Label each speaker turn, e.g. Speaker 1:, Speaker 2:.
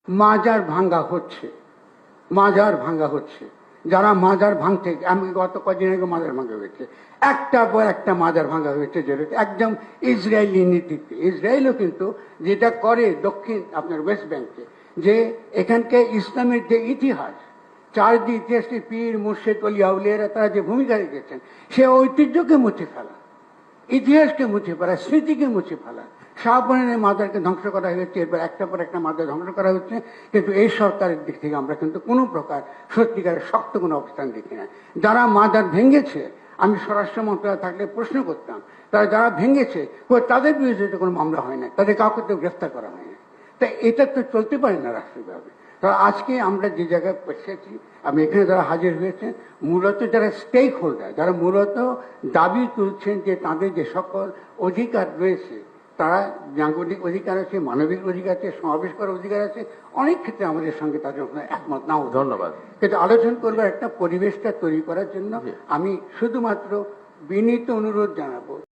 Speaker 1: মাজার ভাঙ্গা হচ্ছে, মাজার ভাঙ্গা হচ্ছে। যারা মাজার ভাঙতে, আমি গত কদিন আগে মাজার ভাঙ্গা হয়েছে, একটার পর একটা মাজার ভাঙ্গা হয়েছে, যেটা একদম ইসরায়েলি নীতিতে। ইসরায়েলও কিন্তু যেটা করে দক্ষিণ আপনার ওয়েস্ট ব্যাংকে, যে এখানকে ইসলামের যে ইতিহাস, চারদিক ইতিহাসে পীর মুর্শিদ ওলি আউলিয়ারা তারা যে ভূমিকা রেখেছেন, সে ঐতিহ্যকে মুছে ফেলা, ইতিহাসকে মুছে ফেলা, স্মৃতিকে মুছে ফেলা। শাহবানের মাজারকে ধ্বংস করা হয়েছে, এরপর একটা পর একটা মাজার ধ্বংস করা হচ্ছে। কিন্তু এই সরকারের দিক থেকে আমরা কিন্তু কোনো প্রকার সত্যিকারের শক্ত কোনো অবস্থান দেখি না। যারা মাজার ভেঙেছে, আমি স্বরাষ্ট্র মন্ত্রণালয় থাকলে প্রশ্ন করতাম, তারা যারা ভেঙেছে তাদের বিরুদ্ধে কোনো মামলা হয় না, তাদের কাউকে তো গ্রেফতার করা হয় না। তাই এটা তো চলতে পারে না রাষ্ট্রীয়ভাবে। তারা আজকে আমরা যে জায়গায় এসেছি, আমি এখানে যারা হাজির হয়েছেন, মূলত যারা স্টেক হোল্ডার, যারা মূলত দাবি তুলছেন যে তাদের যে সকল অধিকার রয়েছে, তারা নাগরিক অধিকার আছে, মানবিক অধিকার আছে, সমাবেশ করার অধিকার আছে, অনেক ক্ষেত্রে আমাদের সঙ্গে তাদের একমত নাও।
Speaker 2: ধন্যবাদ।
Speaker 1: কিন্তু আলোচনা করবার একটা পরিবেশটা তৈরি করার জন্য আমি শুধুমাত্র বিনীত অনুরোধ জানাবো।